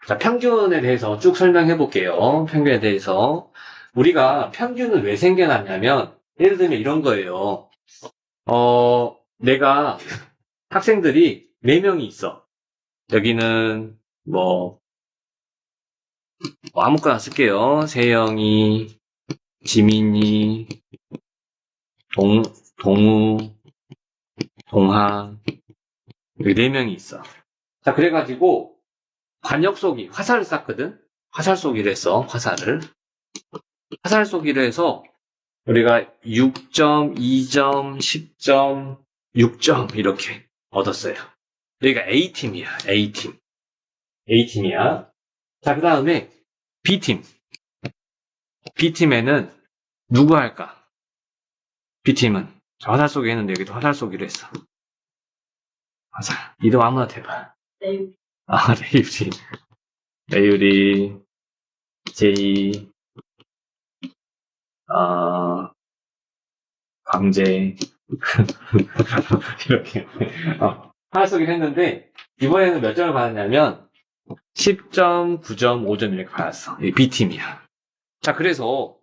자, 평균에 대해서 쭉 설명해 볼게요. 평균에 대해서. 우리가 평균은 왜 생겨났냐면, 예를 들면 이런 거예요. 내가 학생들이 4명이 있어. 여기는 아무거나 쓸게요. 세영이, 지민이, 동우, 동하, 여기 4명이 있어. 자, 그래가지고, 관역 쏘기, 화살을 쐈거든? 화살 쏘기를 했어, 화살을. 화살 쏘기를 해서, 우리가 6점, 2점, 10점, 6점, 이렇게 얻었어요. 여기가 A팀이야, A팀. A팀이야. 자, 그 다음에 B팀. B팀에는 누구 할까? B팀은 화살 쏘기 했는데 여기도 화살 쏘기로 했어. 화살. 이름 아무나 대봐. 레유. 레유리. 레유리, 제이, 광재. 이렇게. 화살 쏘기를 했는데, 이번에는 몇 점을 받았냐면, 10점, 9점, 5점 이렇게 받았어. 이 B팀이야. 자, 그래서,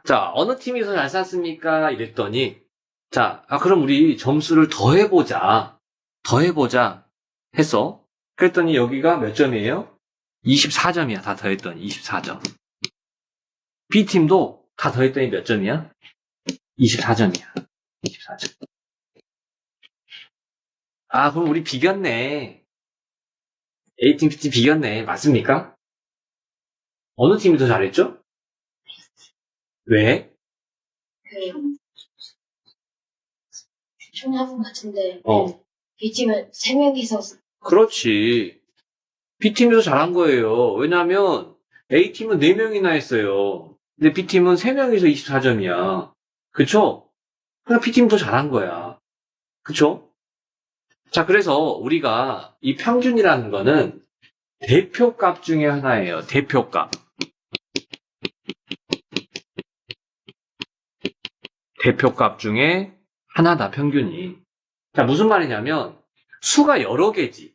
자, 어느 팀이 더 잘 쐈습니까? 이랬더니, 자, 그럼 우리 점수를 더해보자 했어. 그랬더니 여기가 몇 점이에요? 24점이야. 다 더했더니 24점. B팀도 다 더했더니 몇 점이야? 24점이야. 24점. 그럼 우리 비겼네. A팀, B팀 비겼네. 맞습니까? 어느 팀이 더 잘했죠? 왜? 총합은 같은데 B팀은 3명이서 그렇지. B팀이 더 잘한 거예요. 왜냐면 A팀은 4명이나 했어요. 근데 B팀은 3명이서 24점이야. 그쵸? 그러니까 B팀이 더 잘한 거야. 그쵸? 자, 그래서 우리가 이 평균이라는 거는 대표값 중에 하나예요. 대표값. 대표값 중에 하나다, 평균이. 자, 무슨 말이냐면 수가 여러 개지.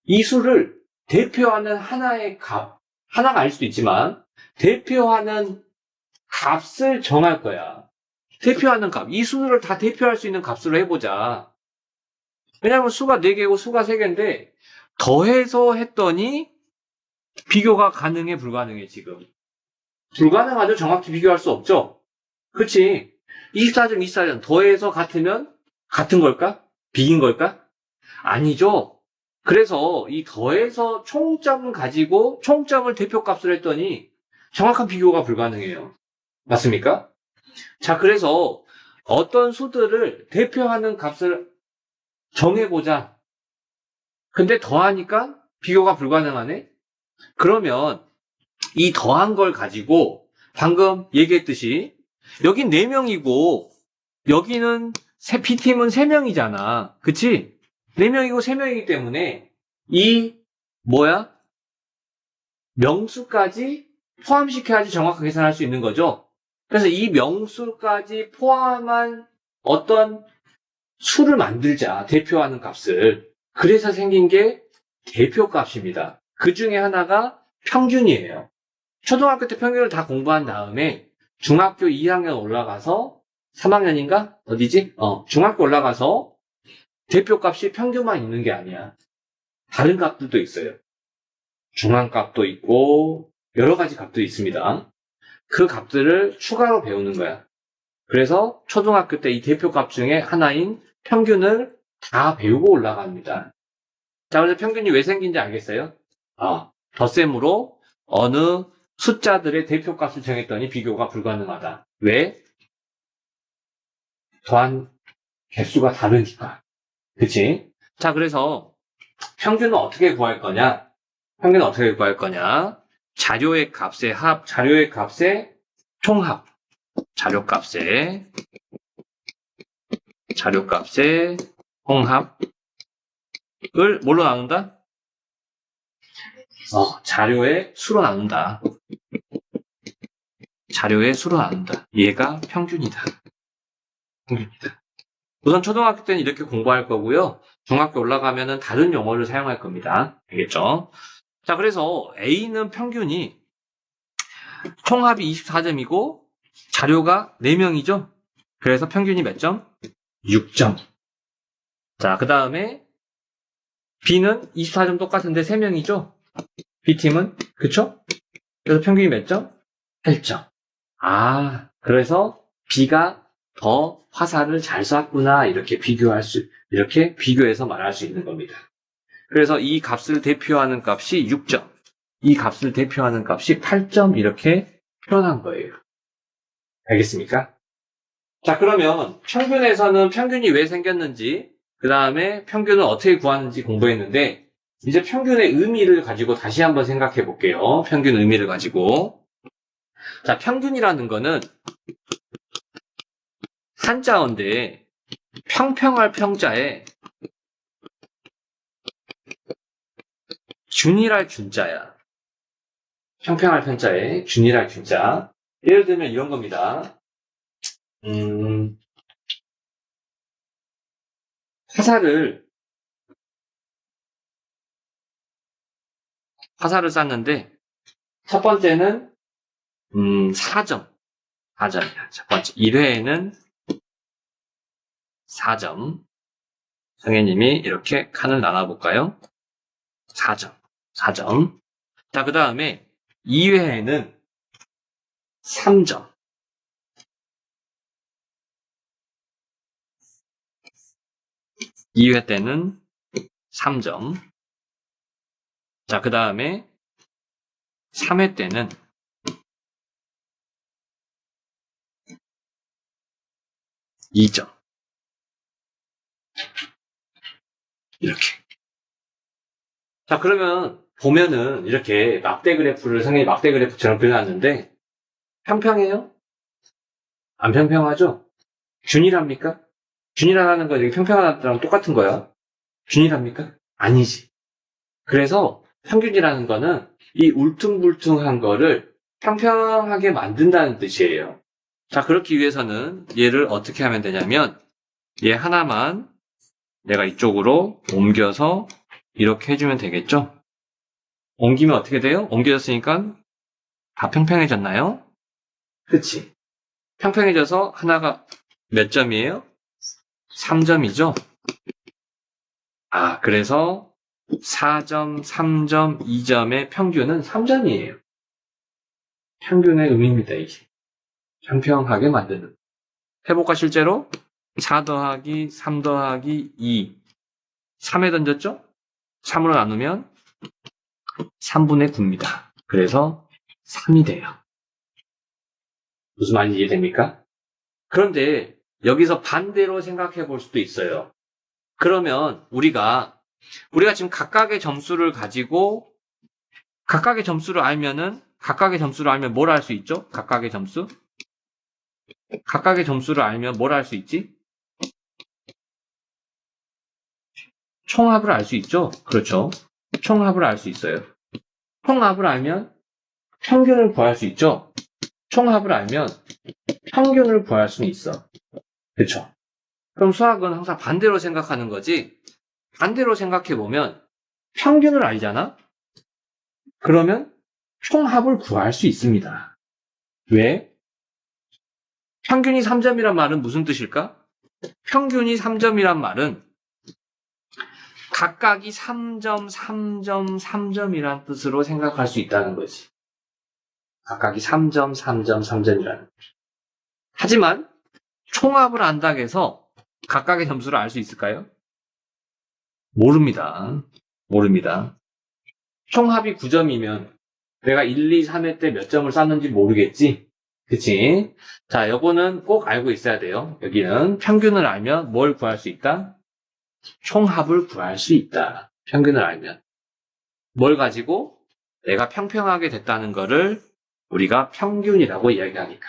이 수를 대표하는 하나의 값, 하나가 아닐 수도 있지만 대표하는 값을 정할 거야. 대표하는 값. 이 수를 다 대표할 수 있는 값으로 해보자. 왜냐하면 수가 4개고 수가 3개인데 더해서 했더니 비교가 가능해, 불가능해, 지금? 불가능하죠. 정확히 비교할 수 없죠. 그치? 24점, 24점 더해서 같으면 같은 걸까? 비긴 걸까? 아니죠. 그래서 이 더해서 총점을 가지고 총점을 대표값을 했더니 정확한 비교가 불가능해요. 맞습니까? 자, 그래서 어떤 수들을 대표하는 값을 정해보자. 근데 더하니까 비교가 불가능하네? 그러면 이 더한 걸 가지고 방금 얘기했듯이 여긴 4명이고 여기는 B팀은 3명이잖아. 그치? 4명이고 3명이기 때문에 이 명수까지 포함시켜야지 정확하게 계산할 수 있는 거죠. 그래서 이 명수까지 포함한 어떤 수를 만들자. 대표하는 값을. 그래서 생긴 게 대표값입니다. 그 중에 하나가 평균이에요. 초등학교 때 평균을 다 공부한 다음에 중학교 2학년 올라가서 3학년인가? 어디지? 중학교 올라가서 대표값이 평균만 있는 게 아니야. 다른 값들도 있어요. 중앙값도 있고 여러 가지 값들이 있습니다. 그 값들을 추가로 배우는 거야. 그래서 초등학교 때 이 대표값 중에 하나인 평균을 다 배우고 올라갑니다. 자, 그래서 평균이 왜 생긴지 알겠어요? 덧셈으로 어느 숫자들의 대표값을 정했더니 비교가 불가능하다. 왜? 더한 개수가 다르니까. 그치? 자, 그래서 평균은 어떻게 구할 거냐? 평균은 어떻게 구할 거냐? 자료의 값의 합, 자료의 값의 총합. 자료값의 총합을 뭘로 나눈다? 자료의 수로 나눈다. 자료의 수로 나눈다. 얘가 평균이다. 우선 초등학교 때는 이렇게 공부할 거고요. 중학교 올라가면은 다른 용어를 사용할 겁니다. 알겠죠? 자, 그래서 A는 평균이 총합이 24점이고 자료가 4명이죠. 그래서 평균이 몇 점? 6점. 자, 그 다음에 B는 24점 똑같은데 3명이죠. B팀은 그쵸? 그래서 평균이 몇 점? 8점. 아, 그래서 B가 더 화살을 잘 쐈구나 이렇게 비교해서 말할 수 있는 겁니다. 그래서 이 값을 대표하는 값이 6점, 이 값을 대표하는 값이 8점 이렇게 표현한 거예요. 알겠습니까? 자, 그러면 평균에서는 평균이 왜 생겼는지, 그 다음에 평균을 어떻게 구하는지 공부했는데, 이제 평균의 의미를 가지고 다시 한번 생각해 볼게요. 평균 의미를 가지고. 자, 평균이라는 거는 한자어인데 평평할 평자에 균일할 균자야. 평평할 평자에 균일할 균자. 예를 들면 이런 겁니다. 화살을 쐈는데 첫 번째는 4점. 4점이야. 첫 번째 1회에는 4점. 성혜님이 이렇게 칸을 나눠볼까요? 4점. 4점. 자, 그 다음에 2회에는 3점. 2회 때는 3점. 자, 그 다음에 3회 때는 2점. 이렇게. 자, 그러면 보면은 이렇게 막대 그래프를 성현이 막대 그래프처럼 그려놨는데 평평해요? 안 평평하죠? 균일합니까? 균일하다는 건 이렇게 평평하다랑 똑같은 거야. 균일합니까? 아니지. 그래서 평균이라는 거는 이 울퉁불퉁한 거를 평평하게 만든다는 뜻이에요. 자, 그렇기 위해서는 얘를 어떻게 하면 되냐면 얘 하나만 내가 이쪽으로 옮겨서 이렇게 해주면 되겠죠? 옮기면 어떻게 돼요? 옮겨졌으니까 다 평평해졌나요? 그치? 평평해져서 하나가 몇 점이에요? 3점이죠? 아, 그래서 4점, 3점, 2점의 평균은 3점이에요. 평균의 의미입니다, 이게. 평평하게 만드는. 해볼까, 실제로? 4 더하기 3 더하기 2. 3에 던졌죠? 3으로 나누면 3분의 9입니다. 그래서 3이 돼요. 무슨 말인지 이해됩니까? 그런데 여기서 반대로 생각해 볼 수도 있어요. 그러면 우리가 지금 각각의 점수를 가지고 각각의 점수를 알면 뭘 할 수 있죠? 각각의 점수를 알면 뭘 할 수 있지? 총합을 알 수 있죠? 그렇죠. 총합을 알 수 있어요. 총합을 알면 평균을 구할 수 있죠? 총합을 알면 평균을 구할 수는 있어. 그렇죠. 그럼 수학은 항상 반대로 생각하는 거지. 반대로 생각해보면 평균을 알잖아? 그러면 총합을 구할 수 있습니다. 왜? 평균이 3점이란 말은 무슨 뜻일까? 평균이 3점이란 말은 각각이 3점, 3점, 3점이란 뜻으로 생각할 수 있다는 거지. 각각이 3점, 3점, 3점이라는. 하지만 총합을 안다고 해서 각각의 점수를 알 수 있을까요? 모릅니다. 총합이 9점이면 내가 1, 2, 3회 때 몇 점을 쌌는지 모르겠지? 그치? 자, 요거는 꼭 알고 있어야 돼요. 여기는 평균을 알면 뭘 구할 수 있다? 총합을 구할 수 있다. 평균을 알면. 뭘 가지고? 내가 평평하게 됐다는 거를 우리가 평균이라고 이야기하니까.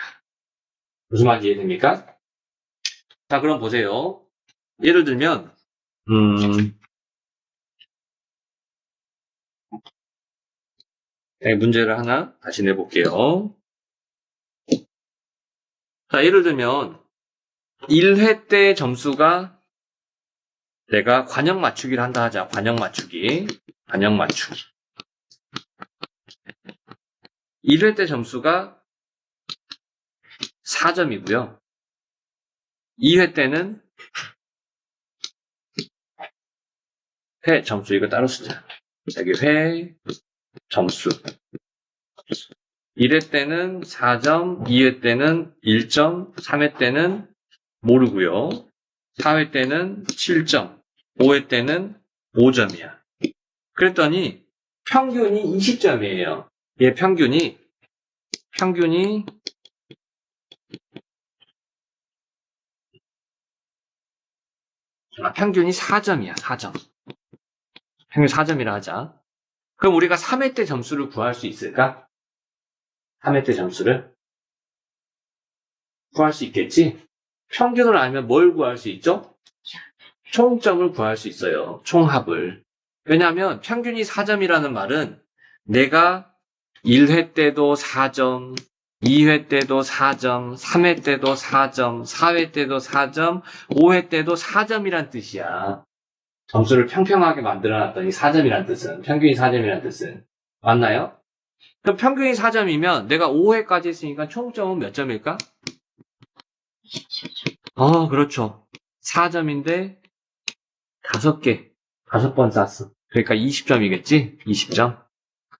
무슨 말인지 이해됩니까? 자, 그럼 보세요. 예를 들면, 문제를 하나 다시 내볼게요. 자, 예를 들면, 1회 때 점수가 내가 관역 맞추기를 한다 하자. 관역 맞추기. 1회 때 점수가 4점이고요. 2회 때는 회 점수, 이거 따로 쓰자. 여기 회 점수. 1회 때는 4점, 2회 때는 1점, 3회 때는 모르고요. 4회 때는 7점, 5회 때는 5점이야. 그랬더니 평균이 20점이에요. 얘 평균이 4점이야, 4점. 평균 4점이라 하자. 그럼 우리가 3회 때 점수를 구할 수 있을까? 3회 때 점수를 구할 수 있겠지? 평균을 알면 뭘 구할 수 있죠? 총점을 구할 수 있어요. 총합을. 왜냐하면 평균이 4점이라는 말은 내가 1회 때도 4점, 2회 때도 4점, 3회 때도 4점, 4회 때도 4점, 5회 때도 4점이란 뜻이야. 점수를 평평하게 만들어놨더니 4점이란 뜻은, 평균이 4점이란 뜻은. 맞나요? 그럼 평균이 4점이면 내가 5회까지 했으니까 총점은 몇 점일까? 그렇죠. 4점인데 5개, 5번 쌌어. 그러니까 20점이겠지? 20점.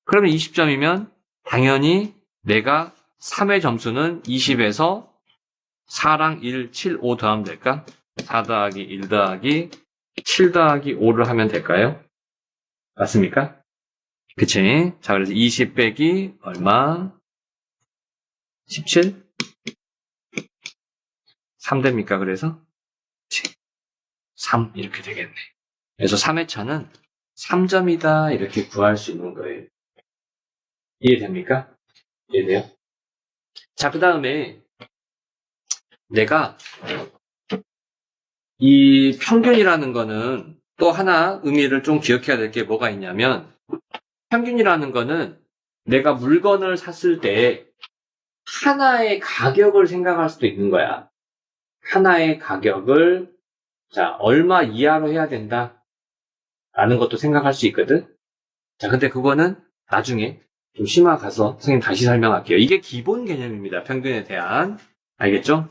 그러면 20점이면 당연히 내가 3회 점수는 20에서 4랑 1, 7, 5 더하면 될까? 4 더하기 1 더하기 7 더하기 5를 하면 될까요? 맞습니까? 그치? 자, 그래서 20 빼기 얼마? 17? 3 됩니까? 그래서? 그치? 3 이렇게 되겠네. 그래서 3회차는 3점이다 이렇게 구할 수 있는 거예요. 이해됩니까? 이해돼요? 자, 그 다음에 내가 이 평균이라는 거는 또 하나 의미를 좀 기억해야 될 게 뭐가 있냐면, 평균이라는 거는 내가 물건을 샀을 때 하나의 가격을 생각할 수도 있는 거야. 하나의 가격을 자, 얼마 이하로 해야 된다 라는 것도 생각할 수 있거든. 자, 근데 그거는 나중에 좀 심화 가서 선생님 다시 설명할게요. 이게 기본 개념입니다. 평균에 대한. 알겠죠?